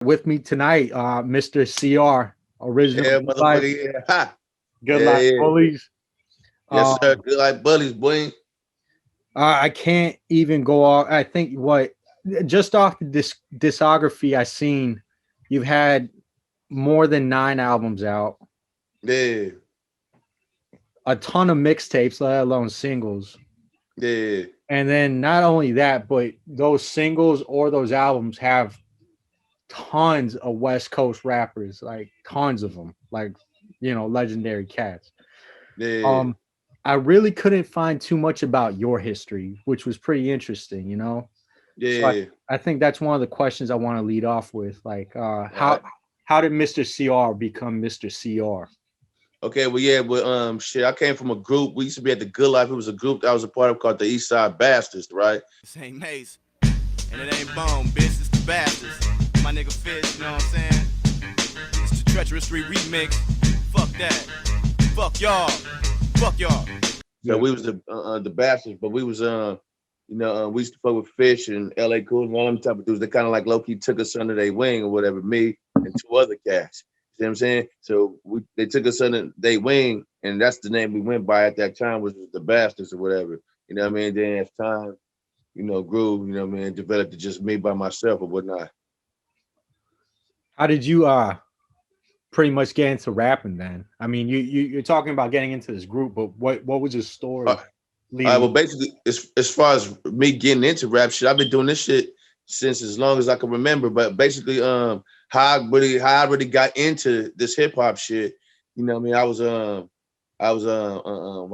With me tonight, Mr. CR, original Yeah, Good Life, motherfucker. Yeah. Ha. Good Yeah, Life yeah. Bullies. Yes, Um, sir. Good like bullies, boy. I can't even go off. I think what just off the discography I seen, you've had more than 9 albums out, Yeah, a ton of mixtapes, let alone singles. yeah, And then not only that, but those singles or those albums have tons of West Coast rappers, like tons of them, like legendary cats. yeah. Um, I really couldn't find too much about your history, which was pretty interesting. So Yeah. I think that's one of the questions I want to lead off with. Like, All right. how did Mr. CR become Mr. CR? Okay, well, yeah, but shit, I came from a group. We used to be at the Good Life. It was a group that I was a part of called the Eastside right? This ain't Mace, and it ain't Bone, bitch. It's the Baddest. My nigga Fish, you know what I'm saying? It's the Treacherous 3 remix. Fuck that. Fuck y'all. Fuck y'all. So we was the bastards, but we was we used to fuck with Fish and LA Cool and all them type of dudes. They kind of like low key took us under their wing or whatever. Me and two other cats. You know what I'm saying? So they took us under their wing, and that's the name we went by at that time, was the bastards or whatever. You know what I mean? Then as time, grew, developed to just me by myself or whatnot. How did you pretty much get into rapping then? I mean, you're talking about getting into this group, but what was your story? Well, basically, as far as me getting into rap shit, I've been doing this shit since as long as I can remember. But basically, how I really got into this hip hop shit, I mean, I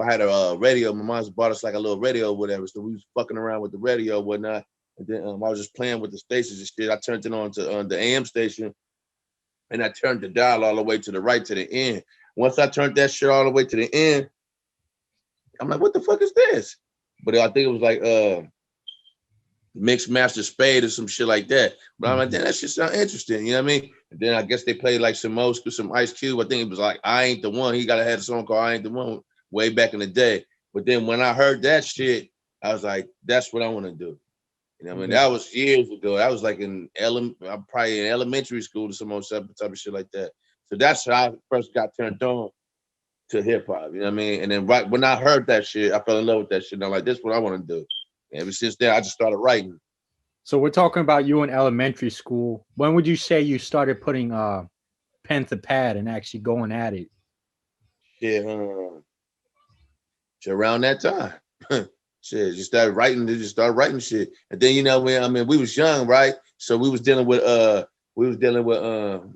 had a radio. My mom's bought us like a little radio or whatever, so we was fucking around with the radio and whatnot. And then I was just playing with the stations and shit. I turned it on to the AM station, and I turned the dial all the way to the right to the end. Once I turned that shit all the way to the end, I'm like, what the fuck is this? But I think it was like Mixed Master Spade or some shit like that. But I'm like, damn, that shit sound interesting. You know what I mean? And then I guess they played like some Ice Cube. I think it was like I Ain't the One. He had a song called I Ain't the One way back in the day. But then when I heard that shit, I was like, that's what I want to do. You know what I mean? That was years ago. That was like I'm probably in elementary school or some old type of shit like that. So that's how I first got turned on to hip hop, you know what I mean? And then right when I heard that shit, I fell in love with that shit. And I'm like, this is what I want to do. And ever since then, I just started writing. So we're talking about you in elementary school. When would you say you started putting pen to pad and actually going at it? Shit, around that time. Shit, just started writing shit. And then we was young, right? So we was dealing with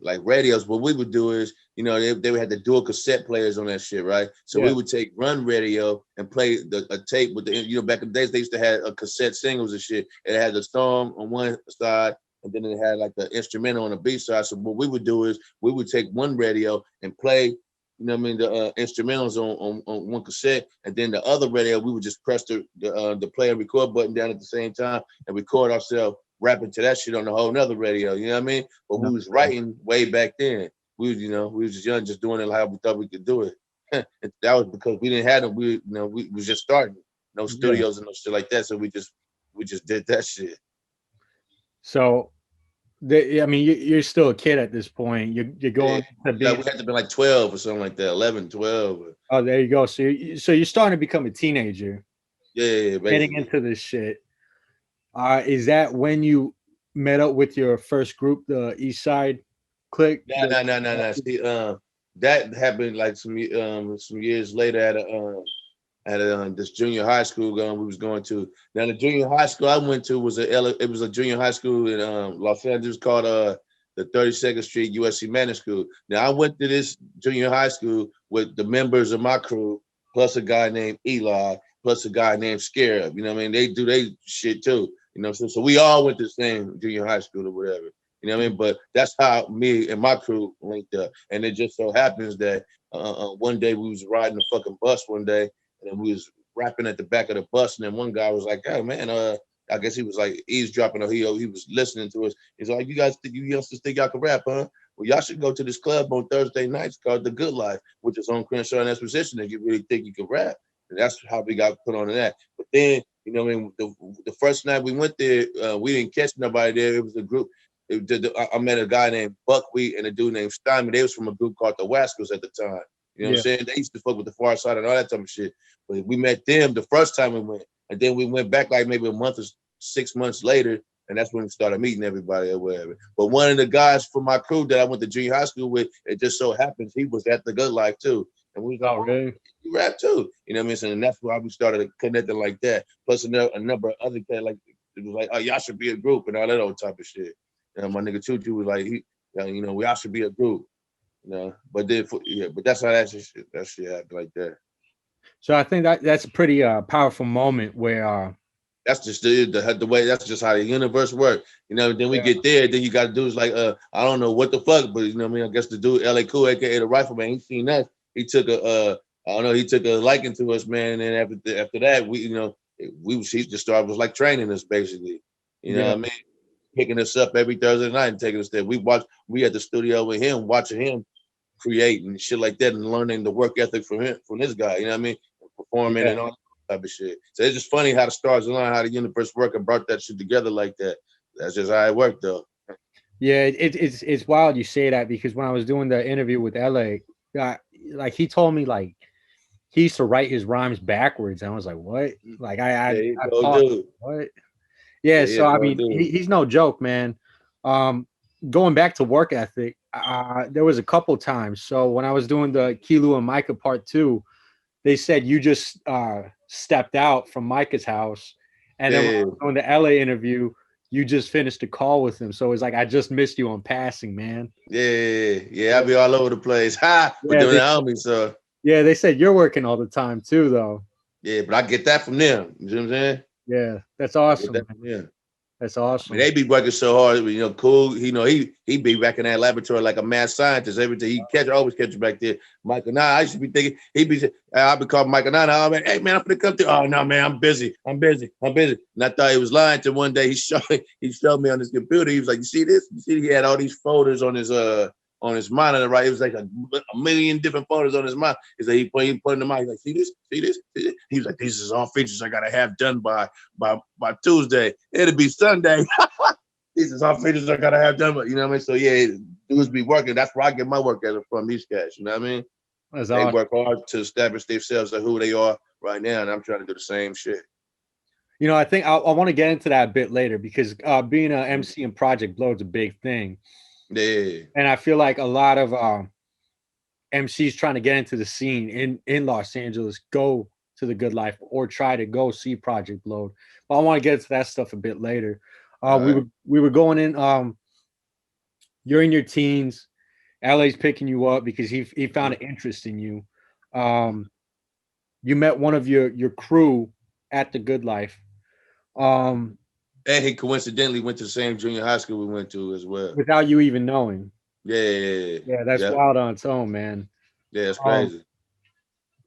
like radios. What we would do is, they would have the dual cassette players on that shit, right? So we would take run radio and play a tape with the, back in the days, they used to have a cassette singles and shit. It had the song on one side, and then it had like the instrumental on the B side. So what we would do is we would take one radio and play, the instrumentals on one cassette, and then the other radio, we would just press the play and record button down at the same time and record ourselves rapping to that shit on the whole nother radio, you know what I mean? But we was writing way back then. We was just young, just doing it how we thought we could do it. That was because we didn't have them. We was just starting, no studios and no shit like that. So we just did that shit. So, I mean, you're still a kid at this point. You're going to be. We had to be like 12 or something like that, 11, 12. Oh, there you go. So you're starting to become a teenager. Yeah, basically. Getting into this shit. Is that when you met up with your first group, the East Side Clique? No. See, that happened like some years later at this junior high school we was going to. Now the junior high school I went to was a junior high school in Los Angeles called the 32nd Street USC Management School. Now I went to this junior high school with the members of my crew, plus a guy named Eli, plus a guy named Scarab. You know what I mean? They do they shit too. So we all went to the same junior high school or whatever. You know what I mean? But that's how me and my crew linked up. And it just so happens that one day we was riding the fucking bus one day, and we was rapping at the back of the bus, and then one guy was like, "Oh man, I guess he was like eavesdropping, or he was listening to us." He's like, you youngsters think y'all can rap, huh? Well, y'all should go to this club on Thursday nights called the Good Life, which is on Crenshaw and Exposition, if you really think you can rap. And that's how we got put on to that. But then, the first night we went there, we didn't catch nobody there. It was a group. I met a guy named Buckwheat and a dude named Steinman. They was from a group called the Westcoast at the time. You know what I'm saying? They used to fuck with the Far Side and all that type of shit. But we met them the first time we went. And then we went back like maybe a month or 6 months later. And that's when we started meeting everybody or whatever. But one of the guys from my crew that I went to junior high school with, it just so happens he was at the Good Life too. And we was like, really? You rap too. You know what I mean? So, and that's why we started connecting like that. Plus a number of other guys, like, it was like, oh, y'all should be a group and all that old type of shit. My nigga Choo Choo was like, you know, we all should be a group. You know, but then, but that's how that shit happened like that. So I think that's a pretty powerful moment where that's just the way. That's just how the universe works. You know. Then we get there. Then you got to do is like I don't know what the fuck, but you know what I mean. I guess the dude LA Cool, aka the Rifleman, he seen us. He took I don't know. He took a liking to us, man. And then after that, he just started was like training us basically. You know what I mean? Picking us up every Thursday night and taking us there. We at the studio with him, watching him create and shit like that, and learning the work ethic from this guy. You know what I mean? Performing and all that type of shit. So it's just funny how the stars align, how the universe work and brought that shit together like that. That's just how it worked, though. Yeah, it's wild you say that, because when I was doing the interview with LA, like he told me like he used to write his rhymes backwards. And I was like, what? Like I thought, what? Yeah, so I mean, he's no joke, man. Going back to work ethic, there was a couple times. So when I was doing the Kilu and Micah part 2, they said you just stepped out from Micah's house, and then when I was doing the LA interview, you just finished a call with him. So it's like I just missed you on passing, man. Yeah. I be all over the place. With them homies, so. Yeah, they said you're working all the time too, though. Yeah, but I get that from them. You know what I'm saying? Yeah, that's awesome. That's awesome. I mean, they be working so hard, you know. Cool, you know, he be back in that laboratory like a mad scientist. Everything he always catch you back there. Michael, I used to be thinking I'll be calling Michael, oh man, hey man, I'm gonna come through. Oh no, man, I'm busy. And I thought he was lying. Till one day he showed me on his computer. He was like, you see this? You see, he had all these folders on his monitor, right? It was like a million different photos on his monitor. He's like, he putting them out. He's like, see this? He was like, these is all features I gotta have done by Tuesday. It'll be Sunday. These is all features I gotta have done, but you know what I mean? So yeah, dudes be working. That's where I get my work ethic from, these guys. You know what I mean? They work hard to establish themselves as who they are right now, and I'm trying to do the same shit. You know, I think I want to get into that a bit later, because being an MC and Project Blowed is a big thing. Yeah. And I feel like a lot of MCs trying to get into the scene in Los Angeles go to the Good Life or try to go see Project Blowed. But I want to get into that stuff a bit later. We were going in. You're in your teens. LA's picking you up because he found an interest in you. You met one of your crew at the Good Life. And he coincidentally went to the same junior high school we went to as well. Without you even knowing. Yeah, that's wild on its own, man. Yeah, it's crazy.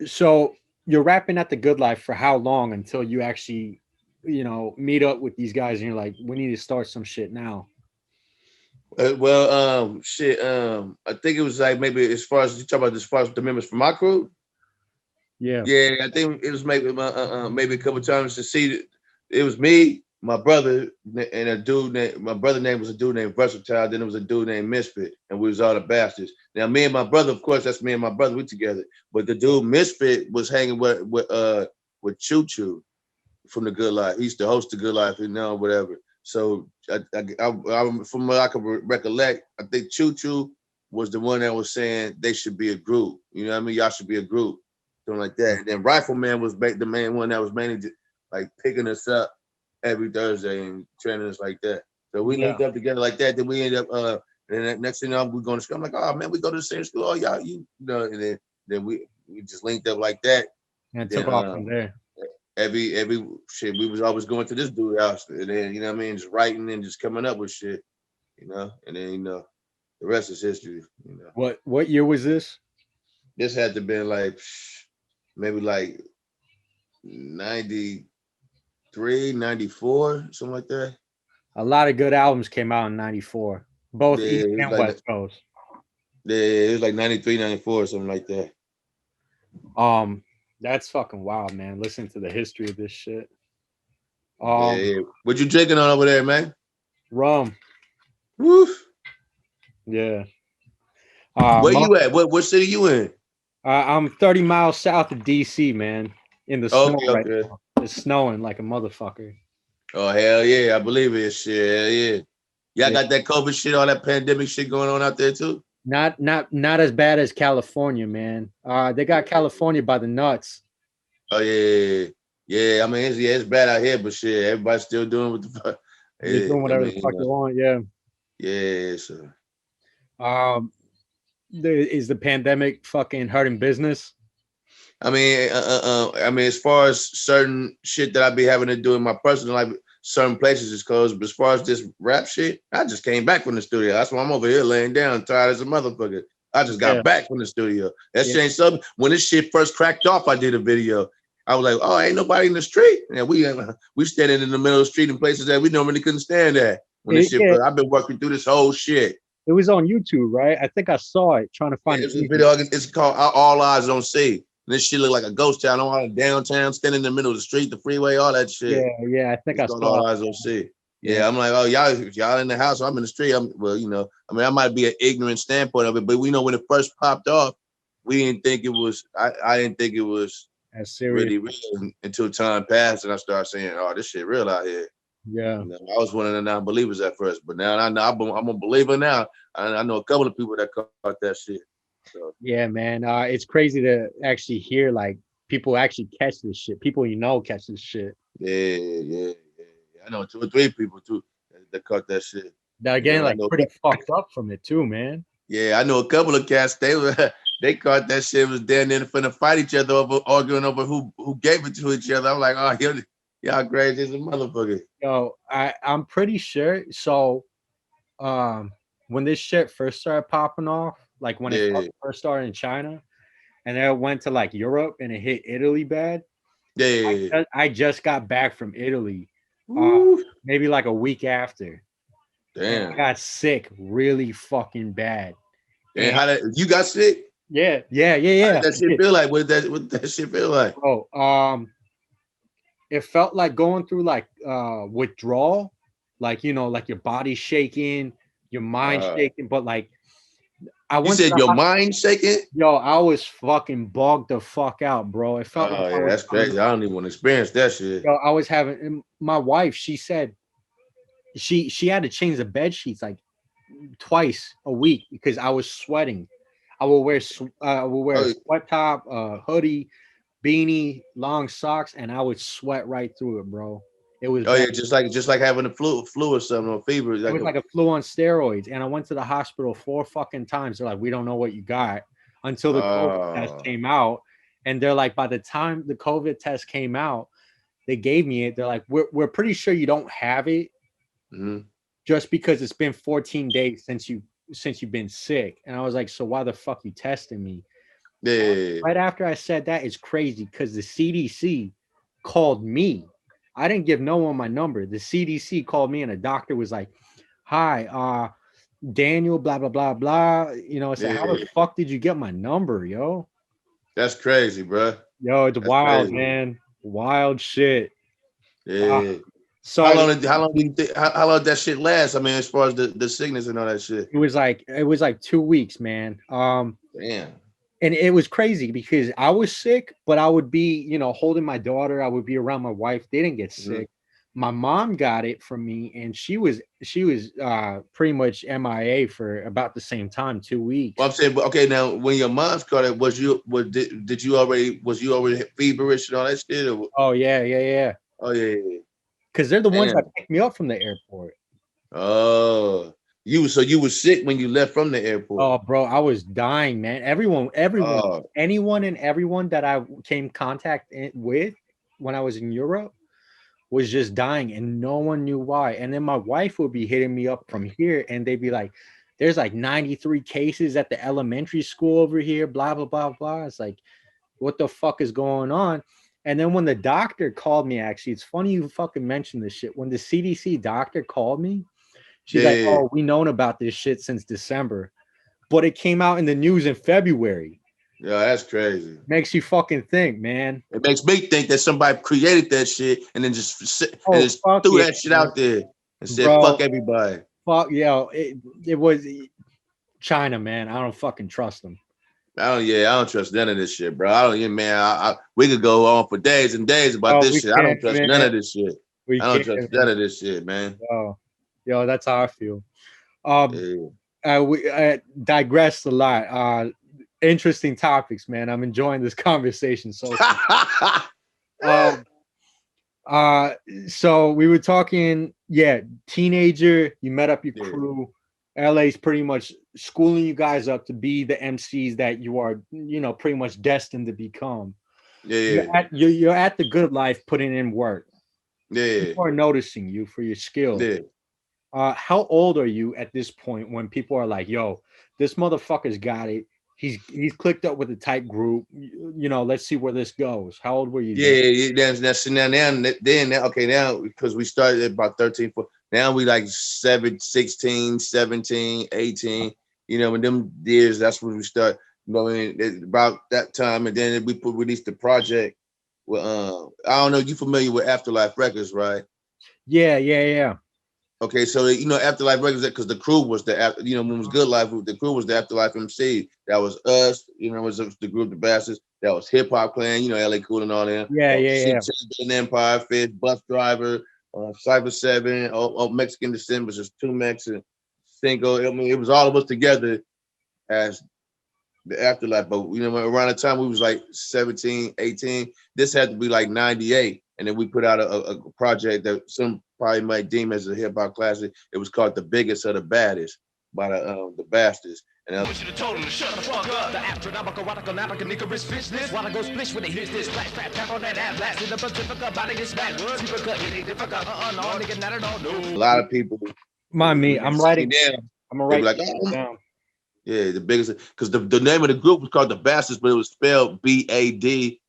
So you're rapping at the Good Life for how long until you actually, you know, meet up with these guys and you're like, we need to start some shit now? I think it was like maybe as far as the members from my crew. Yeah, I think it was maybe a couple times to see. It was me, my brother, and a dude. My brother's name was a dude named Versatile. Then it was a dude named Misfit, and we was all the bastards. Now me and my brother, of course, that's me and my brother. We together. But the dude Misfit was hanging with Choo Choo from the Good Life. He used to host the Good Life, you know, whatever. So I from what I can recollect, I think Choo Choo was the one that was saying they should be a group. You know what I mean? Y'all should be a group, something like that. And then Rifleman was the main one that was mainly like picking us up every Thursday and training us like that. So we linked up together like that. Then we ended up, and then next thing you know, we're going to school. I'm like, oh man, we go to the same school. Oh y'all, you know, and then we just linked up like that. And took off from there. Every shit, we was always going to this dude's house, and then you know what I mean, just writing and just coming up with shit, you know, and then you know, the rest is history. You know. What year was this? This had to been like maybe like 93, 94, something like that. A lot of good albums came out in 94, both East and like West Coast. Yeah, it was like 93, 94, something like that. That's fucking wild, man. Listen to the history of this shit. What you drinking on over there, man? Rum. Woo. Yeah. Where you at? What city you in? I'm 30 miles south of DC, man. In the snow right now. It's snowing like a motherfucker. Oh hell yeah, I believe it. Shit, hell yeah. Y'all got that COVID shit, all that pandemic shit going on out there too? Not as bad as California, man. They got California by the nuts. Oh yeah. I mean, it's bad out here, but shit, everybody's still doing what the fuck. They're doing whatever the fuck they want. Yeah. Yeah. So. Is the pandemic fucking hurting business? I mean, as far as certain shit that I be having to do in my personal life, certain places is closed. But as far as this rap shit, I just came back from the studio. That's why I'm over here laying down, tired as a motherfucker. I just got back from the studio. That shit ain't something. When this shit first cracked off, I did a video. I was like, oh, ain't nobody in the street. And we standing in the middle of the street in places that we normally couldn't stand at. When this shit, I've been working through this whole shit. It was on YouTube, right? I think I saw it. Trying to find it. Video. It's called All Eyes on See. And this shit look like a ghost town. I'm all downtown, standing in the middle of the street, the freeway, all that shit. Yeah. I think I saw All Eyes on See. Yeah, I'm like, oh, y'all in the house, I'm in the street. I might be an ignorant standpoint of it, but we know when it first popped off, we didn't think it was. I didn't think it was as serious really real until time passed, and I started saying, oh, this shit real out here. Yeah, I was one of the non-believers at first, but now I'm a believer now. I know a couple of people that caught that shit. So. Yeah, man, it's crazy to actually hear like people actually catch this shit. People catch this shit. Yeah. I know 2 or 3 people too that caught that shit. Now again, pretty fucked up from it too, man. Yeah, I know a couple of cats. They caught that shit. Was down there finna fight each other over arguing over who gave it to each other. I'm like, oh, y'all crazy as a motherfucker. Yo, I'm pretty sure. So, when this shit first started popping off, like when it first started in China, and then it went to like Europe and it hit Italy bad. Yeah. I just got back from Italy. Maybe like a week after. Damn. I got sick really fucking bad. And how you got sick? Yeah. How did that shit feel like? What that shit feel like? Oh, it felt like going through like withdrawal, like like your body shaking, your mind shaking, but like you said your mind shaking? Yo, I was fucking bogged the fuck out, bro. It felt like that's crazy. I don't even want to experience that shit. Yo, I was having my wife, she said she had to change the bed sheets like twice a week because I was sweating. I will wear a sweat top, hoodie, beanie, long socks, and I would sweat right through it, bro. It was just like having a flu or something or fever. It was like a flu on steroids, and I went to the hospital 4 fucking times. They're like, we don't know what you got until the COVID test came out, and they're like, by the time the COVID test came out, they gave me it. They're like, we're pretty sure you don't have it, just because it's been 14 days since you've been sick. And I was like, so why the fuck you testing me? Yeah. Right after I said that, it's crazy because the CDC called me. I didn't give no one my number. The CDC called me and a doctor was like, hi, Daniel, blah, blah, blah, blah. I said, how the fuck did you get my number, yo? That's crazy, bro. Yo, it's wild, crazy, man. Wild shit. Yeah. So how long did that shit last? I mean, as far as the sickness and all that shit. It was like 2 weeks, man. Damn. And it was crazy because I was sick, but I would be, holding my daughter. I would be around my wife. They didn't get sick. My mom got it from me, and she was pretty much MIA for about the same time, 2 weeks. Well, I'm saying, okay, now when your mom's caught it, was you already feverish and all that shit? Or? Oh yeah. Oh yeah. Because they're the ones that picked me up from the airport. Oh. You were sick when you left from the airport. Oh, bro, I was dying, man. Anyone and everyone that I came contact with when I was in Europe was just dying, and no one knew why. And then my wife would be hitting me up from here, and they'd be like, "There's like 93 cases at the elementary school over here." Blah blah blah blah. It's like, what the fuck is going on? And then when the doctor called me, actually, it's funny you fucking mentioned this shit. When the CDC doctor called me. She's like, oh, we known about this shit since December, but it came out in the news in February. Yeah, that's crazy. Makes you fucking think, man. It makes me think that somebody created that shit and then just threw that shit out there and said, fuck everybody. fuck, yo, it was China, man. I don't fucking trust them. I don't trust none of this shit, bro. We could go on for days and days about this shit. I don't trust none of this shit. I don't trust none of this shit, man. Yo, that's how I feel. We digressed a lot. Interesting topics, man. I'm enjoying this conversation. So, so we were talking, teenager, you met up your crew. LA's pretty much schooling you guys up to be the MCs that you are, pretty much destined to become. You're at the Good Life, putting in work. People are noticing you for your skills. How old are you at this point when people are like, yo, this motherfucker's got it. He's clicked up with a tight group. Let's see where this goes. How old were you? Now, because we started at about 13, 14. Now we like 16, 17, 18. In them years, that's when we start. About that time, and then we released the project. Well, I don't know. You familiar with Afterlife Records, right? Yeah. Okay, so Afterlife Records, because the crew was when it was Good Life, the crew was the Afterlife MC. That was us. It was the group, the Bastards. That was Hip Hop Clan. LA Cool and all them. Yeah. Empire, Fish, Bus Driver. Cyber 7, Mexican descent was just 2 Mexican single. I mean, it was all of us together as the Afterlife. But around the time we was like 17, 18, this had to be like 98. And then we put out a project that some probably might deem as a hip hop classic. It was called The Biggest of the Baddest by the Bastards. And I should have told him to shut the fuck up. The astronomical, radical, nigga, business. Wanna go splish when they hit this flash, tap on that ass, blast in the Pacific, body gets smacked. Super cut, hit it, fuck up, no, nigga, not at all, no. A lot of people. Mind me, I'm writing down. I'm gonna write down. Yeah, the biggest, because the name of the group was called the Bastards, but it was spelled BADSTAD.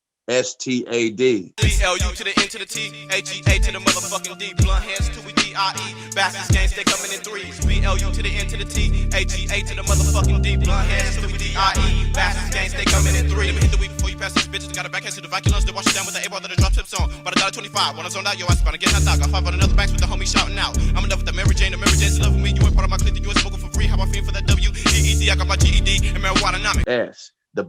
BLU to the N to the T, AGA to the motherfucking D, bluntheadz to we DIE, Bastards gangs, they coming in threes. BLU to the N to the T, AGA to the motherfucking D, bluntheadz to we DIE, Bastards gangs, they coming in threes. Let me hit the week before you pass these bitches. Got a backhand to the Viculons, they wash it down with the A-ball that I drop tips on. About $1.25, when I zoned out, yo, I about to get hot dog. I 5 on another backs with the homie shouting out. I'm in love with the Mary Jane, in love with me. You ain't part of my clique, you ain't smoking for free. How I feel for that W-E-E-D, I got my GED and marijuana-nomic. Yes, the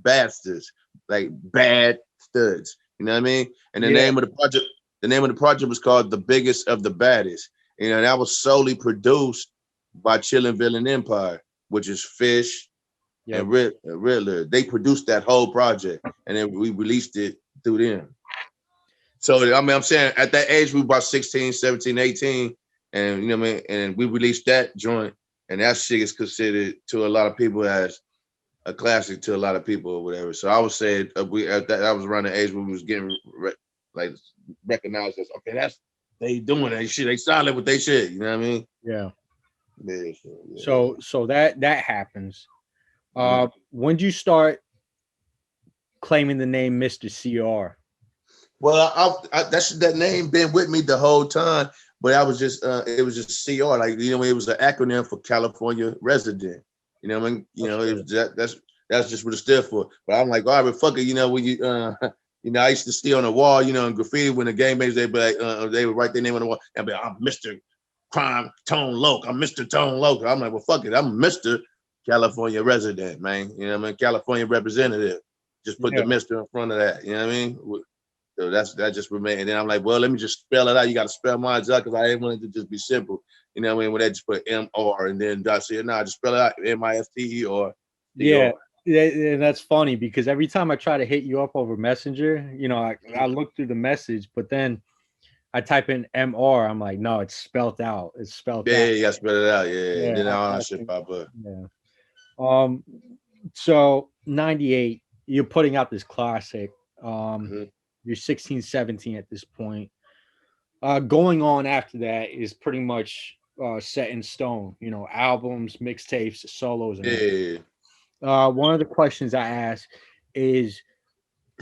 Bastards. Like bad studs, you know what I mean? And the name of the project was called The Biggest of the Baddest. That was solely produced by Chillin' Villain Empire, which is Fish and Riddler. They produced that whole project, and then we released it through them. So I'm saying at that age we were about 16, 17, 18, and and we released that joint, and that shit is considered to a lot of people as a classic to a lot of people or whatever. So I would say that was around the age when we was getting recognized as, okay, they doing that shit. They solid with they shit. You know what I mean? Yeah. So that happens. When did you start claiming the name Mr. CR? Well, that name been with me the whole time, but I was just it was just CR. Like it was an acronym for California Resident. You know what I mean? That's just what it stood for. But I'm like, all right, fuck it. When you I used to see on the wall, in graffiti when the game makers, they would write their name on the wall and be like, I'm Mr. Crime Tone Loc. I'm Mr. Tone Loc. I'm like, well, fuck it. I'm Mr. California Resident, man. You know what I mean? California representative. Just put the Mr. in front of that. You know what I mean? So that just remained. And then I'm like, well, let me just spell it out. You got to spell mine out because I didn't want it to just be simple. You know what I mean? When they just put M-R and then I said, no, just spell it out M-I-S-T-E or Yeah, and that's funny because every time I try to hit you up over Messenger, I look through the message, but then I type in M-R. I'm like, no, it's spelled out. It's spelled out. Yeah, you got to spell it out. Yeah. And then all that shit pop up. Yeah. So 98, you're putting out this classic. You're 16, 17 at this point. Going on after that is pretty much set in stone, albums, mixtapes, solos. One of the questions I ask is,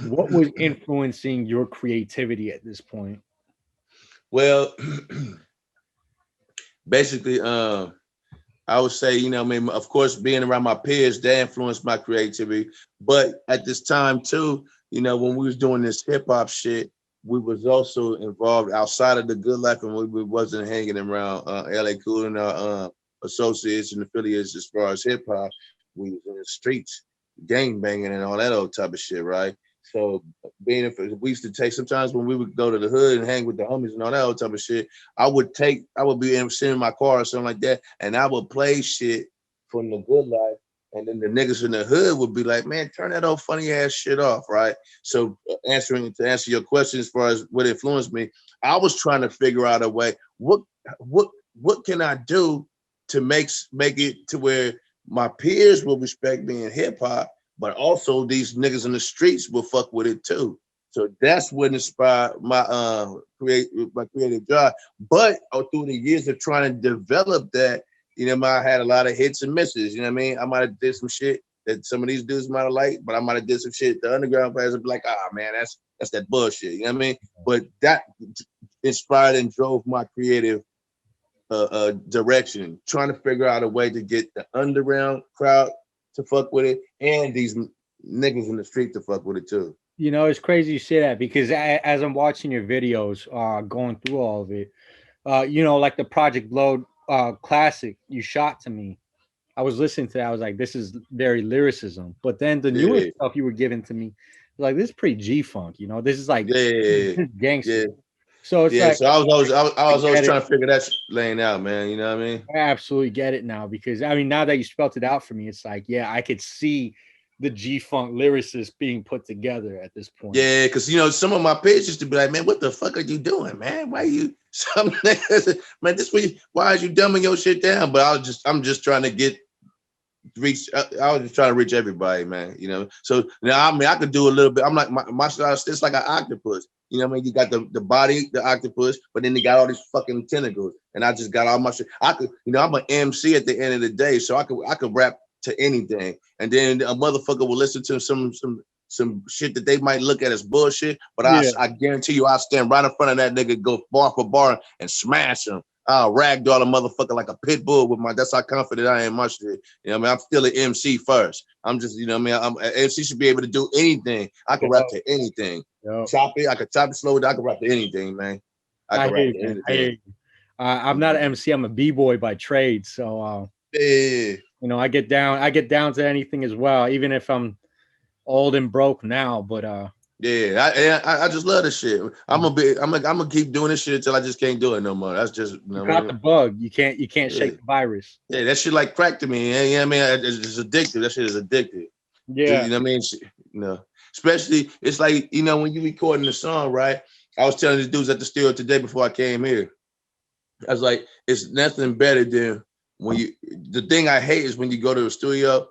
what was influencing your creativity at this point? Well, basically, I would say, of course, being around my peers, they influenced my creativity. But at this time too, when we was doing this hip hop shit, we was also involved outside of the Good Life, and we wasn't hanging around LA Cool and our associates and affiliates as far as hip hop. We was in the streets, gang banging and all that old type of shit, right? So we used to take, sometimes when we would go to the hood and hang with the homies and all that old type of shit, I would be sitting in my car or something like that, and I would play shit from the Good Life. And then the niggas in the hood would be like, man, turn that old funny ass shit off, right? So to answer your question as far as what influenced me, I was trying to figure out a way, what can I do to make it to where my peers will respect me in hip hop, but also these niggas in the streets will fuck with it too. So that's what inspired my creative drive. But through the years of trying to develop that, you know, I had a lot of hits and misses. You know what I mean? I might have did some shit that some of these dudes might have liked, but I might have did some shit the underground players would be like, man, that's that bullshit. You know what I mean? But that inspired and drove my creative direction, trying to figure out a way to get the underground crowd to fuck with it and these niggas in the street to fuck with it too. You know, it's crazy you say that, because as I'm watching your videos, going through all of it, you know, like the Project Blowed classic you shot to me, I was listening to that, I was like, this is very lyricism. But then the newest stuff you were giving to me, like, this is pretty G Funk, you know, this is like gangster. Yeah. So it's like, so I was always trying to figure that lane out, man. You know what I mean? I absolutely get it now, because I mean, now that you spelled it out for me, it's like, yeah, I could see the G Funk Lyricist being put together at this point. Yeah, because you know, some of my peers used to be like, man, what the fuck are you doing, man? Why you some niggas, man, why are you dumbing your shit down? But I'm just trying to reach. I was just trying to reach everybody, man. You know, so now I mean, I could do a little bit. I'm like my style, it's like an octopus. You know what I mean? You got the body, the octopus, but then you got all these fucking tentacles. And I just got all my shit. I could, you know, I'm an MC at the end of the day, so I could rap to anything. And then a motherfucker will listen to some shit that they might look at as bullshit, but I guarantee you I'll stand right in front of that nigga, go bar for bar and smash him. I'll ragdoll a motherfucker like a pit bull with that's how confident I am in my shit. You know what I mean? I'm still an MC first. I'm just, you know what I mean? An MC should be able to do anything. I can rap to anything. Chop it, I could chop it slow, I can rap to anything, man. I can rap to anything. I'm not an MC, I'm a B-boy by trade. So you know, I get down to anything as well, even if I'm old and broke now. But I just love this shit. I'm gonna keep doing this shit until I just can't do it no more. That's just, you know, you got the bug. You can't shake the virus. Yeah, that shit like crack to me. You know what I mean? It's addictive. That shit is addictive. Yeah, you know what I mean? You know, especially it's like, you know, when you recording the song, right? I was telling these dudes at the studio today before I came here. I was like, it's nothing better than when the thing I hate is when you go to a studio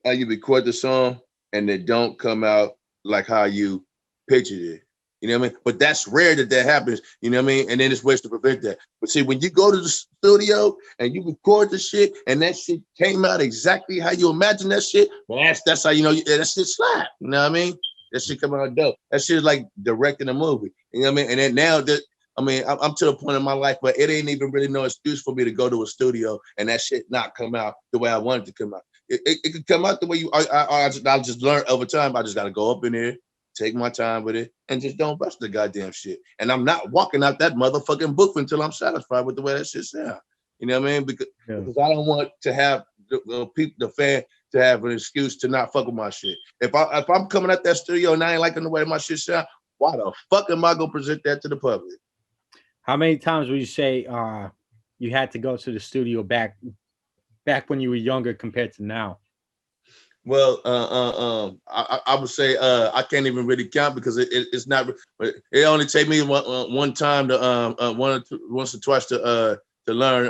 and you record the song and they don't come out like how you pictured it. You know what I mean? But that's rare that happens. You know what I mean? And then there's ways to prevent that. But see, when you go to the studio and you record the shit and that shit came out exactly how you imagine that shit, well, that's how you know that shit slap. You know what I mean? That shit come out dope. That shit is like directing a movie. You know what I mean? And then now that, I mean, I'm to the point in my life where it ain't even really no excuse for me to go to a studio and that shit not come out the way I want it to come out. It could come out the way I just learned over time. I just got to go up in there, take my time with it, and just don't rush the goddamn shit. And I'm not walking out that motherfucking booth until I'm satisfied with the way that shit sounds. You know what I mean? Because I don't want to have the fan to have an excuse to not fuck with my shit. If I'm coming out that studio and I ain't liking the way my shit sound, why the fuck am I gonna present that to the public? How many times would you say you had to go to the studio back when you were younger compared to now? Well, I would say I can't even really count because it's not. It only take me one time to once or twice to learn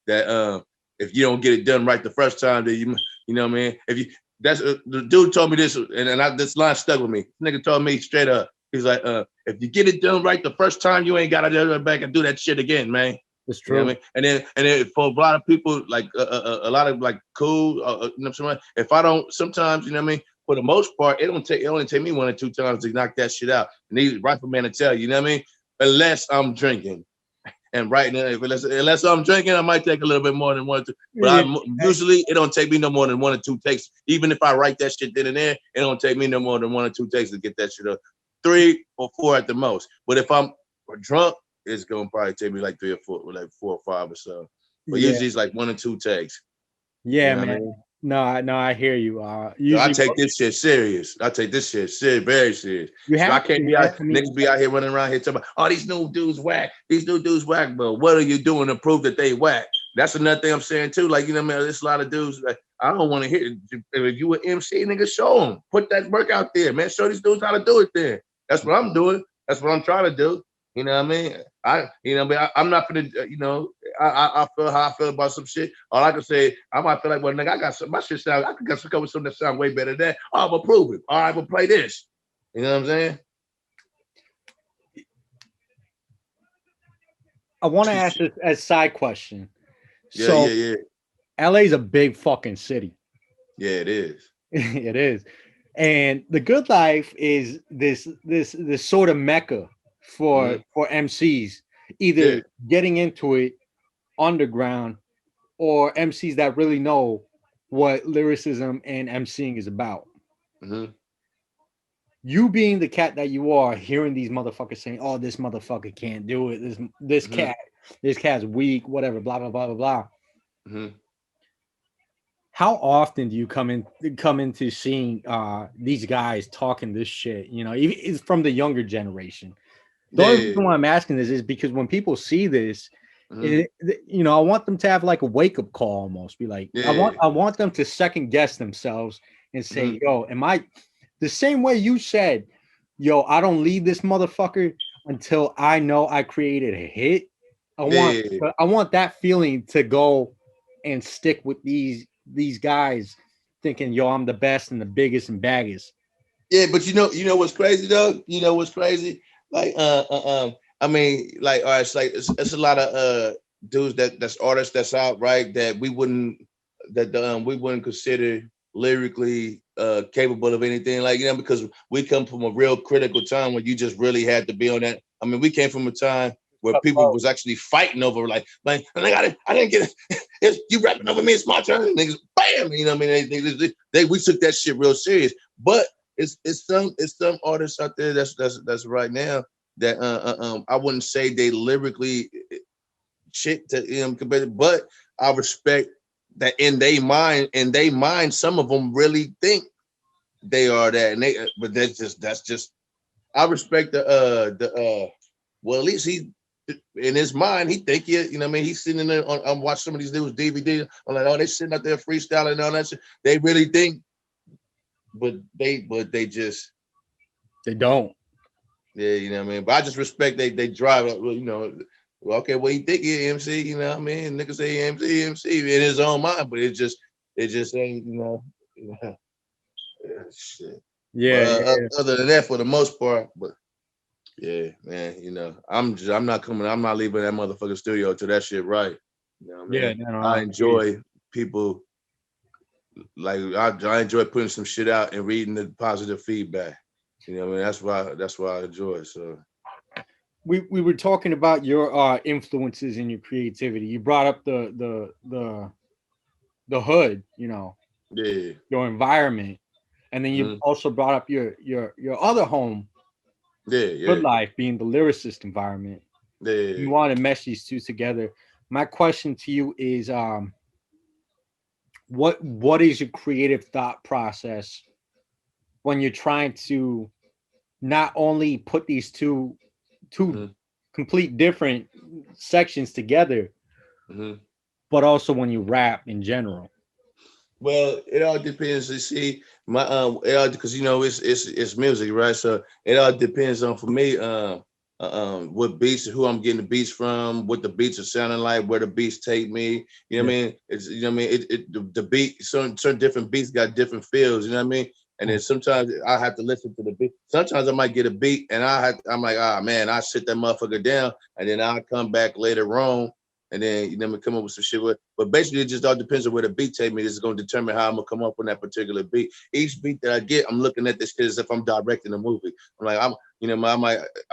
that if you don't get it done right the first time, that you know what I mean. If you the dude told me this, and this line stuck with me. This nigga told me straight up. He's like, if you get it done right the first time, you ain't gotta go back and do that shit again, man. It's true. You know what I mean? And then for a lot of people, like a lot of like cool, you know what I'm saying? If I don't, sometimes, you know what I mean? For the most part, it only take me 1 or 2 times to knock that shit out. And these Rifleman to tell you know what I mean? Unless I'm drinking. And right now, unless I'm drinking, I might take a little bit more than 1 or 2. But usually it don't take me no more than 1 or 2 takes. Even if I write that shit then and there, it don't take me no more than 1 or 2 takes to get that shit up. 3 or 4 at the most. But if I'm drunk, it's gonna probably take me like 3 or 4, like 4 or 5 or so. But usually it's like 1 or 2 takes. Yeah, you know man. I mean? No, I hear you. Usually I take this shit serious. I take this shit serious, very serious. You have I can't to, be out, I mean, niggas be out here running around here talking about, oh, these new dudes whack. These new dudes whack, but what are you doing to prove that they whack? That's another thing I'm saying too. Like, you know what I mean? There's a lot of dudes like, I don't want to hear it. If you an MC, nigga, show them. Put that work out there, man. Show these dudes how to do it then. That's what I'm doing. That's what I'm trying to do. You know what I mean? I'm not gonna, I feel how I feel about some shit. All I can say, I might feel like, well, nigga, I got some, my shit sound, I could come with something that sound way better than that. Oh, I'm gonna prove it. All right, we'll play this. You know what I'm saying? I want to ask a side question. Yeah, So, yeah. LA's a big fucking city. Yeah, it is. It is. And the Good Life is this sort of mecca for MCs, either getting into it underground or MCs that really know what lyricism and MCing is about. You being the cat that you are, hearing these motherfuckers saying, "Oh, this motherfucker can't do it. This cat's weak. Whatever. Blah blah blah blah blah." How often do you come into seeing these guys talking this shit? You know, even from the younger generation. The only reason why I'm asking this is because when people see this, you know, I want them to have like a wake up call almost. Be like, I want them to second guess themselves and say, "Yo, am I the same way you said? Yo, I don't leave this motherfucker until I know I created a hit." I want that feeling to go and stick with these guys, thinking, "Yo, I'm the best and the biggest and baddest." Yeah, but you know what's crazy though? You know what's crazy? Like, I mean, like, all right, it's like it's a lot of dudes that's artists that's out, right? That we wouldn't consider lyrically capable of anything, like, you know, because we come from a real critical time when you just really had to be on that. I mean, we came from a time where people was actually fighting over like I didn't get it. You rapping over me, it's my turn. Niggas, bam, you know what I mean? We took that shit real serious. But it's some artists out there that's right now that I wouldn't say they lyrically shit to compared, but I respect that in their mind, some of them really think they are that, and but that's just I respect the well, at least he in his mind he think you know what I mean, he's sitting there I'm watching some of these dudes DVD. I'm like, oh, they sitting out there freestyling and all that shit. They really think, but they don't. Yeah, you know what I mean. But I just respect they drive up, you know. Well, okay, well, he think he MC, you know what I mean? Niggas say MC in his own mind, but it just ain't, you know. Shit. Yeah, Other than that, for the most part, but yeah, man, you know, I'm not leaving that motherfucking studio till that shit right. You know what I mean? Yeah, no, I enjoy people, like I enjoy putting some shit out and reading the positive feedback. You know what I mean? That's why I enjoy it. So we were talking about your influences and your creativity. You brought up the hood, you know, your environment, and then you also brought up your other home, Good Life, being the lyricist environment. You want to mesh these two together. My question to you is, what is your creative thought process when you're trying to not only put these two complete different sections together, but also when you rap in general? Well, it all depends. You see, because you know it's music, right? So it all depends on, for me, what beats, who I'm getting the beats from, what the beats are sounding like, where the beats take me. You know what I mean? It's, you know what I mean? The beat, certain different beats got different feels. You know what I mean? And then sometimes I have to listen to the beat. Sometimes I might get a beat and I'm like, ah, man, I sit that motherfucker down, and then I'll come back later on, and then you know, come up with some shit with. But basically, it just all depends on where the beat take me. This is going to determine how I'm gonna come up with that particular beat. Each beat that I get, I'm looking at this shit as if I'm directing a movie. I'm like, I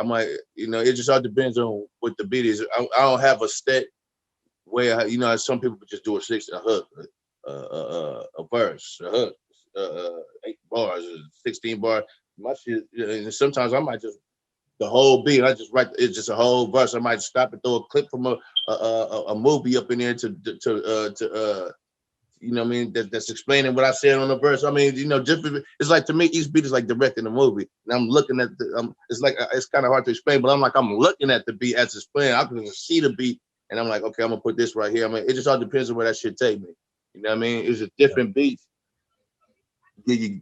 might, you know, it just all depends on what the beat is. I don't have a set way. You know, some people just do a hook, a verse, a hook. 8 bars, 16 bar. my shit. And sometimes I might just the whole beat. I just write. It's just a whole verse. I might stop and throw a clip from a movie up in there to you know what I mean, that's explaining what I said on the verse. I mean, you know, different. It's like, to me, each beat is like directing a movie. And I'm looking at it's like, it's kind of hard to explain, but I'm looking at the beat as it's playing. I can see the beat and I'm like, okay, I'm gonna put this right here. I mean, it just all depends on where that shit take me. You know what I mean? It's just different beats. Give you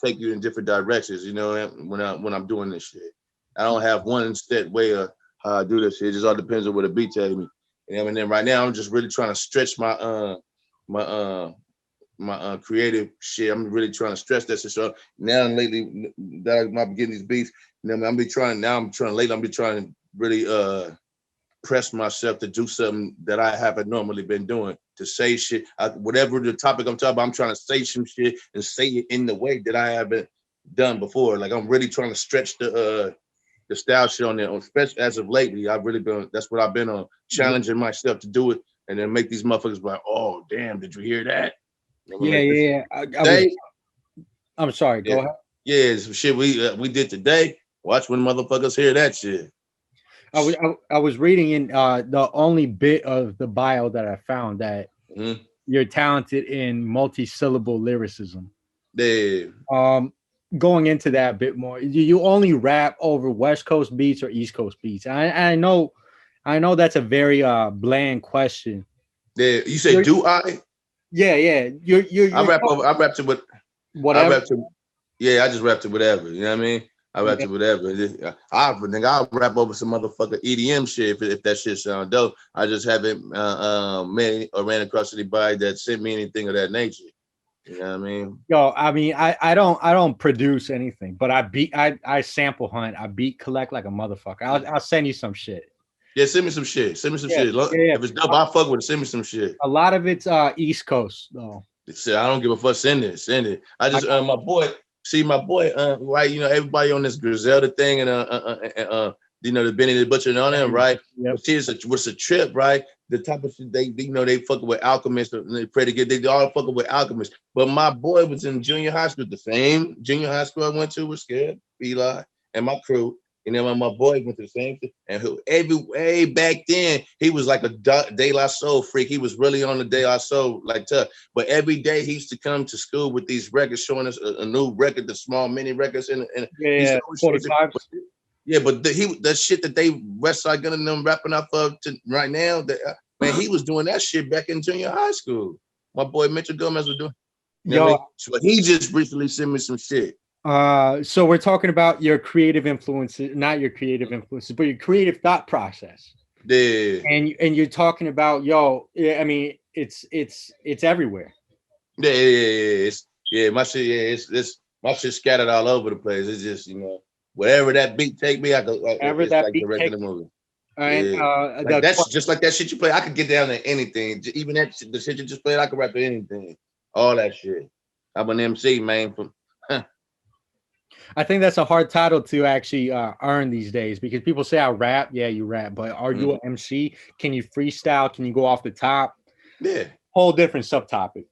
take you in different directions, you know, when I'm doing this shit. I don't have one set way of how I do this shit. It just all depends on where the beat take me. And then right now I'm just really trying to stretch my creative shit. I'm really trying to stress that shit. So now lately that I'm getting these beats, you know, I'm trying to really press myself to do something that I haven't normally been doing, to say shit. Whatever the topic I'm talking about, I'm trying to say some shit and say it in the way that I haven't done before. Like, I'm really trying to stretch the style shit on there, especially as of lately. That's what I've been on, challenging myself to do it. And then make these motherfuckers like, oh, damn, did you hear that? Yeah. I'm sorry, go ahead. Yeah, some shit we did today. Watch when motherfuckers hear that shit. I was reading in the only bit of the bio that I found that you're talented in multi-syllable lyricism. Yeah. Going into that a bit more, you only rap over West Coast beats or East Coast beats? I know that's a very bland question. Yeah, you say, do I? Yeah. I rap to what whatever. I just rap to whatever. You know what I mean? I rap to whatever. I'll rap over some motherfucker EDM shit if that shit sound dope. I just haven't met or ran across anybody that sent me anything of that nature. You know what I mean? Yo, I mean, I don't produce anything, but I sample hunt. I beat collect like a motherfucker. I'll send you some shit. Yeah, send me some shit. Send me some shit. Yeah. If it's dope, I'll fuck with it. Send me some shit. A lot of it's East Coast though. I don't give a fuck. Send it. I just my boy, right? You know, everybody on this Griselda thing and you know, the Benny the Butcher and all them, right? Yep. But what's a trip, right? The type of shit they fucking with Alchemist and they pray to get, they all fucking with Alchemist. But my boy was in junior high school, the same junior high school I went to was Scared, Eli, and my crew. And then my boy went to the same thing. And way back then, he was like a De La Soul freak. He was really on the De La Soul, like tough. But every day he used to come to school with these records, showing us a new record, the small mini records. And 45. Yeah, but the shit that they Westside Gunn and them rapping off of right now, man, he was doing that shit back in junior high school. My boy Mitchell Gomez was doing. So he just recently sent me some shit. So we're talking about your creative influences, not your creative influences, but your creative thought process. Yeah. And you're talking about, I mean, it's everywhere. Yeah. My shit, my shit scattered all over the place. It's just, you know, whatever that beat take me, I go. Whatever that like beat take the movie. And like that's just like that shit you play. I could get down to anything. Even the shit you just played, I could rap to anything. All that shit. I'm an MC, man. I think that's a hard title to actually earn these days, because people say I rap. Yeah, you rap, but are you an MC? Can you freestyle? Can you go off the top? Yeah. Whole different subtopic.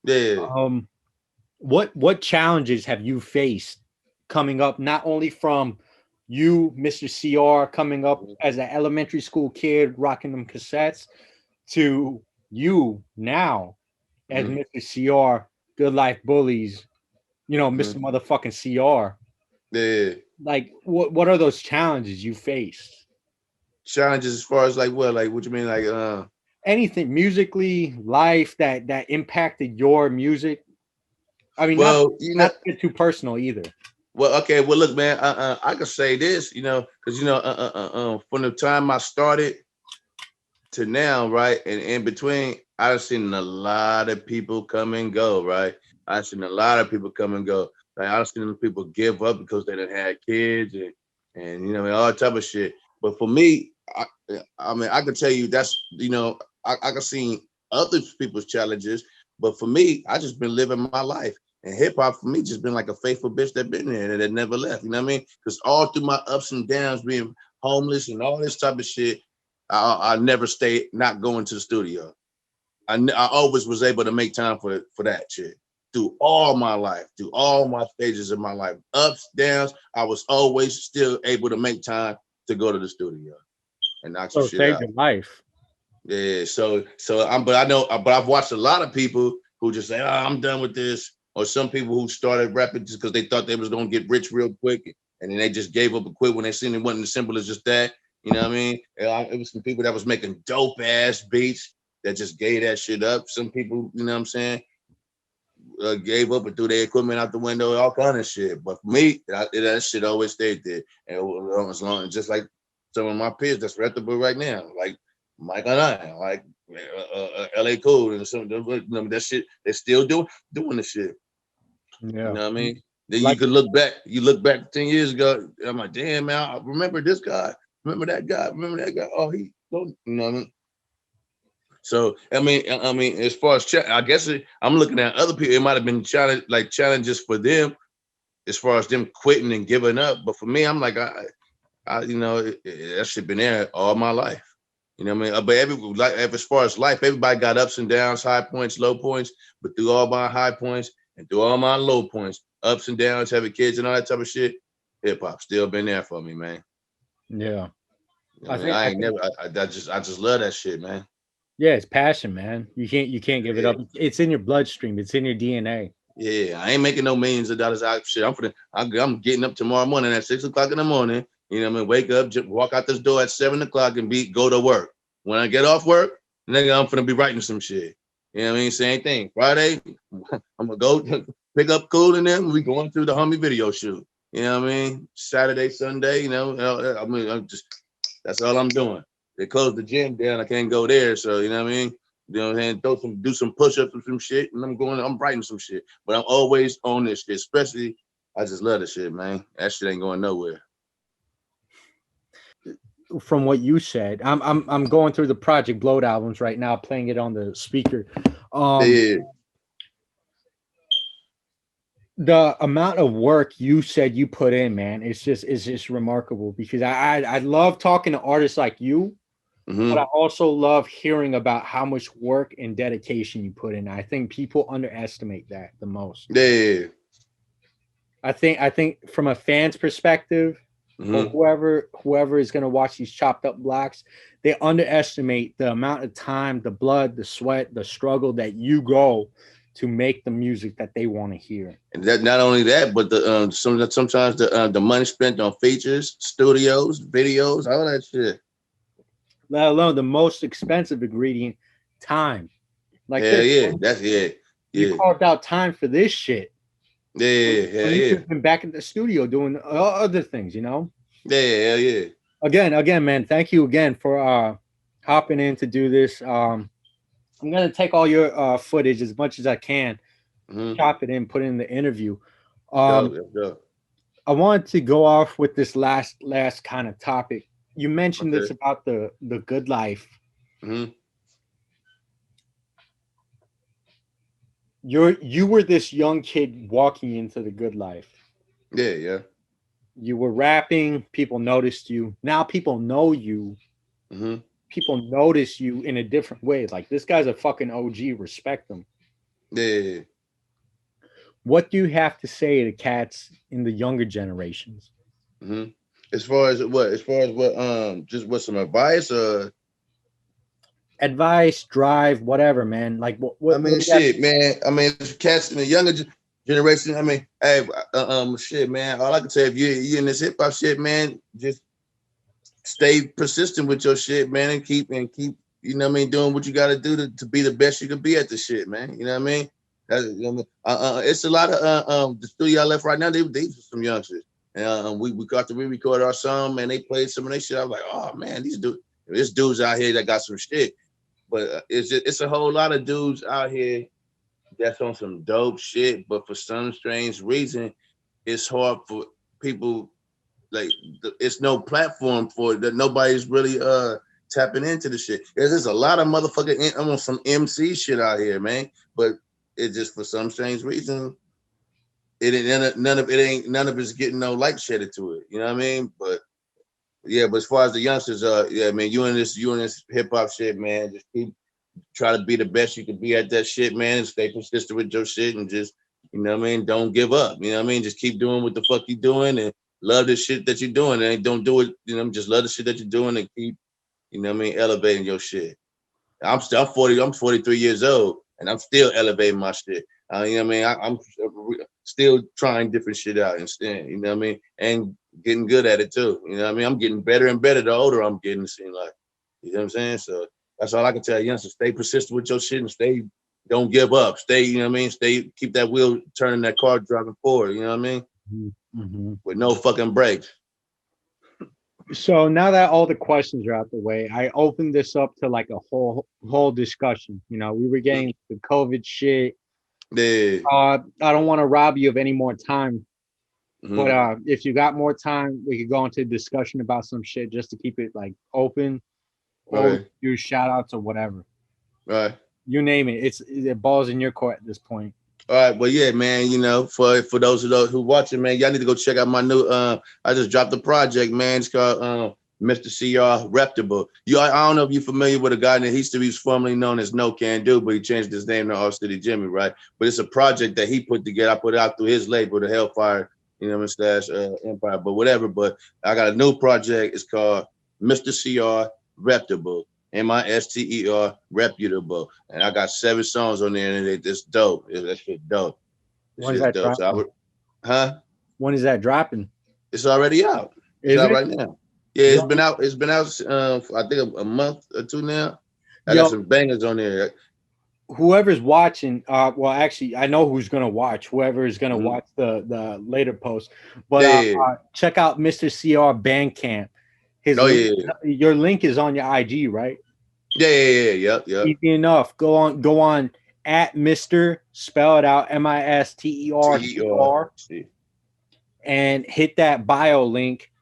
Yeah. What challenges have you faced coming up, not only from you, Mr. CR, coming up as an elementary school kid rocking them cassettes, to you now as Mr. CR, Good Life Bullyz, you know, Mr. motherfucking CR. Yeah. Like, what are those challenges you faced? Challenges as far as like what? Like, what you mean? Like, anything musically, life that impacted your music. I mean, not to get too personal either. Well, okay. Well, look, man, I can say this, you know, because, you know, from the time I started to now, right, and in between, I've seen a lot of people come and go, right? I've seen a lot of people come and go. Like, I've seen people give up because they done had kids and you know, all type of shit. But for me, I mean, I can tell you that's, you know, I can see other people's challenges, but for me, I just been living my life. And hip hop for me just been like a faithful bitch that been there and that never left. You know what I mean? Because all through my ups and downs, being homeless and all this type of shit, I never stayed not going to the studio. I always was able to make time for that shit. through all my life, through all my stages of my life, ups, downs. I was always still able to make time to go to the studio and knock some shit out. Your life. Yeah, but I've watched a lot of people who just say, "Oh, I'm done with this," or some people who started rapping just because they thought they was gonna get rich real quick, and then they just gave up and quit when they seen it wasn't as simple as just that. You know what I mean? It was some people that was making dope ass beats that just gave that shit up. Some people, you know what I'm saying, gave up and threw their equipment out the window, all kind of shit. But for me, that shit always stayed there, and as long just like some of my peers that's reputable right now, like Mike and I, like LA Cool and some that shit, they still doing the shit. Yeah. You know what I mean? Then like, you look back 10 years ago, I'm like, damn man, I remember this guy, remember that guy. Oh, he don't, you know what I mean? So I mean, as far as I guess I'm looking at other people, it might have been challenges for them as far as them quitting and giving up. But for me, I'm like, I you know, that shit been there all my life. You know what I mean? But as far as life, everybody got ups and downs, high points, low points. But through all my high points and through all my low points, ups and downs, having kids and all that type of shit, hip hop still been there for me, man. Yeah. You know I just love that shit, man. Yeah, it's passion, man. You can't give it up. It's in your bloodstream. It's in your DNA. Yeah, I ain't making no millions of dollars out of shit. I'm getting up tomorrow morning at 6 o'clock in the morning. You know what I mean? Wake up, walk out this door at 7 o'clock and go to work. When I get off work, nigga, I'm finna be writing some shit. You know what I mean? Same thing. Friday, I'm gonna go pick up Cool and then we going through the homie video shoot. You know what I mean? Saturday, Sunday, you know, I mean, that's all I'm doing. They closed the gym down. I can't go there. So, you know what I mean? You know what I'm saying? Do some push-ups and some shit. And I'm writing some shit. But I'm always on this shit. Especially, I just love this shit, man. That shit ain't going nowhere. From what you said, I'm going through the Project Blowed albums right now, playing it on the speaker. Yeah. The amount of work you said you put in, man, it's just remarkable because I love talking to artists like you. Mm-hmm. But I also love hearing about how much work and dedication you put in. I think people underestimate that the most. Yeah. I think from a fan's perspective, mm-hmm. or whoever is going to watch these chopped up blocks, they underestimate the amount of time, the blood, the sweat, the struggle that you go to make the music that they want to hear. And that not only that, but the sometimes the money spent on features, studios, videos, all that shit. Let alone the most expensive ingredient, time. Like you carved out time for this shit. You could have been back in the studio doing other things, you know. Yeah. Again, man. Thank you again for hopping in to do this. I'm gonna take all your footage as much as I can, chop it in, put it in the interview. I wanted to go off with this last kind of topic. You mentioned this about the Good Life. Mm-hmm. You were this young kid walking into the Good Life. Yeah. You were rapping. People noticed you. Now people know you. Mm-hmm. People notice you in a different way. Like, this guy's a fucking OG. Respect him. Yeah. What do you have to say to cats in the younger generations? Mm-hmm. As far as what? Just what, some advice or advice, drive, whatever, man. Like what I mean, shit, man. I mean, cats in the younger generation. I mean, hey, shit, man. All I can say, if you're in this hip hop shit, man, just stay persistent with your shit, man, and keep, you know what I mean, doing what you got to do to be the best you can be at the shit, man. You know what I mean? It's a lot of the studio I left right now. They some youngsters. We got to re-record our song, man. They played some of their shit. I was like, oh man, this dudes out here that got some shit. But it's a whole lot of dudes out here that's on some dope shit. But for some strange reason, it's hard for people. Like, it's no platform for it, that nobody's really tapping into the shit. There's a lot of motherfucking I'm on some MC shit out here, man. But it just, for some strange reason, none of it's getting no light shedded to it. You know what I mean? But yeah, but as far as the youngsters, yeah, man, you in this hip hop shit, man, just try to be the best you can be at that shit, man, and stay consistent with your shit and just, you know what I mean, don't give up. You know what I mean? Just keep doing what the fuck you doing and love the shit that you're doing. And don't do it, you know, just love the shit that you're doing and keep, you know what I mean, elevating your shit. I'm 43 years old and I'm still elevating my shit. You know what I mean? I'm still trying different shit out and you know what I mean? And getting good at it too. You know what I mean? I'm getting better and better the older I'm getting, it seems like. You know what I'm saying? So that's all I can tell youngsters. Stay persistent with your shit and don't give up. Stay, you know what I mean? Keep that wheel turning, that car driving forward, you know what I mean? Mm-hmm. With no fucking brakes. So now that all the questions are out the way, I opened this up to like a whole discussion. You know, we were getting the COVID shit. Yeah. I don't want to rob you of any more time, but if you got more time, we could go into a discussion about some shit just to keep it like open, or do shout outs or whatever. Right. You name it. It balls in your court at this point. All right, well, yeah, man. You know, for those who watching, man, y'all need to go check out my new. I just dropped a project, man. It's called Mr. CR Reputable. I don't know if you're familiar with a guy that he was formerly known as No Can Do, but he changed his name to All City Jimmy, right? But it's a project that he put together. I put it out through his label, the Hellfire, you know, / Empire, but whatever. But I got a new project. It's called Mr. CR Reputable. MISTER Reputable, and I got 7 songs on there, and it's dope. That shit dope. When is that dropping? When is that dropping? It's already out. It's out right now. Yeah, it's been out. It's been out. I think a month or 2 now. I got some bangers on there. Whoever's watching, well, actually, I know who's gonna watch. Whoever is gonna watch the later post, but check out Mr. CR Bandcamp. Your link is on your IG, right? Yeah. Easy enough. Go on at Mr. Spell it out MISTER and hit that bio link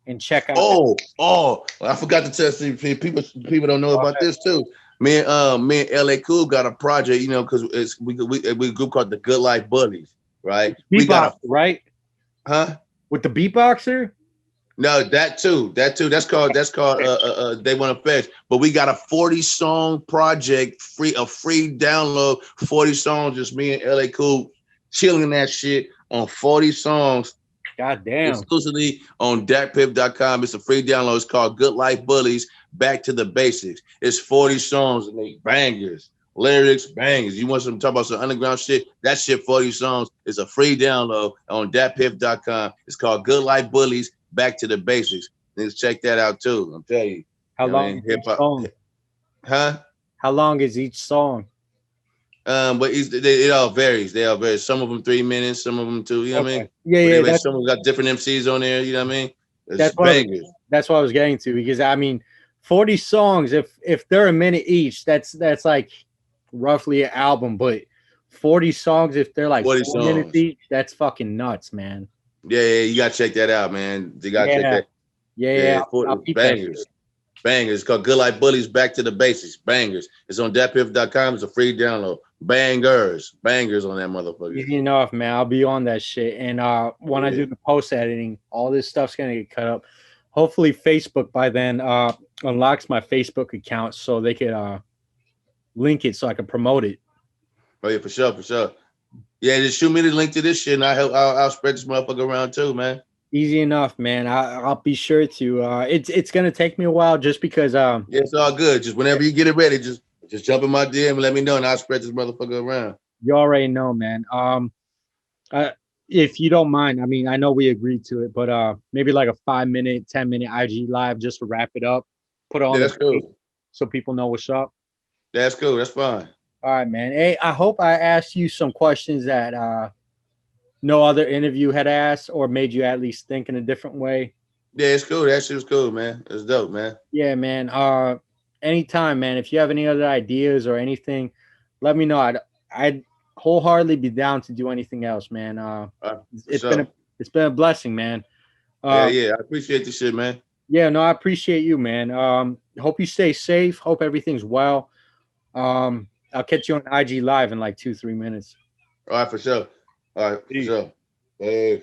and check out. Oh! I forgot to tell you, people don't know about this too. Me and LA Cool got a project, you know, because we a group called the Good Life Bullyz, right? Right? Huh? With the beatboxer? No, that too. That's called They Want to Fetch. But we got a 40-song project, a free download, 40 songs, just me and LA Cool chilling that shit on 40 songs. God damn. Exclusively on datpiff.com. It's a free download. It's called Good Life Bullyz, Back to the Basics. It's 40 songs and they bangers. Lyrics, bangers. You want some talk about some underground shit? That shit, 40 songs. It's a free download on datpiff.com. It's called Good Life Bullyz, Back to the Basics. Let's check that out too. I'm telling you. How long is each song? Huh? How long is each song? But it all varies. They all vary. Some of them 3 minutes, some of them 2. You know what I mean? Yeah. Anyway, some of them got different MCs on there. You know what I mean? That's what I was getting to, because I mean, 40 songs. If they're a minute each, that's like roughly an album. But 40 songs, if they're like 4 minutes each, that's fucking nuts, man. Yeah, you gotta check that out, man. You gotta check that. Yeah. Bangers. Bangers. It's called Good Life Bullyz, Back to the Basics. Bangers. It's on datpiff.com. It's a free download. Bangers on that motherfucker. Easy enough, man. I'll be on that shit. And when I do the post editing, all this stuff's gonna get cut up. Hopefully Facebook by then unlocks my Facebook account so they could link it so I can promote it. Oh yeah, for sure. Yeah, just shoot me the link to this shit, and I'll spread this motherfucker around too, man. Easy enough, man. I'll be sure to. It's gonna take me a while just because. Yeah, it's all good. Just whenever you get it ready, just jump in my DM and let me know, and I'll spread this motherfucker around. You already know, man. If you don't mind, I mean, I know we agreed to it, but maybe like a 5-minute, 10-minute IG live just to wrap it up. Put it on that's cool. So people know what's up. That's cool. That's fine. All right, man. Hey, I hope I asked you some questions that no other interview had asked, or made you at least think in a different way. Yeah, it's cool. That shit was cool, man. It's dope, man. Yeah, man. Anytime, man. If you have any other ideas or anything, let me know. I'd wholeheartedly be down to do anything else, man. It's been a blessing, man. Yeah. I appreciate this shit, man. Yeah, no, I appreciate you, man. Hope you stay safe. Hope everything's well. I'll catch you on IG Live in like 2-3 minutes. All right, for sure. All right, for sure. Hey.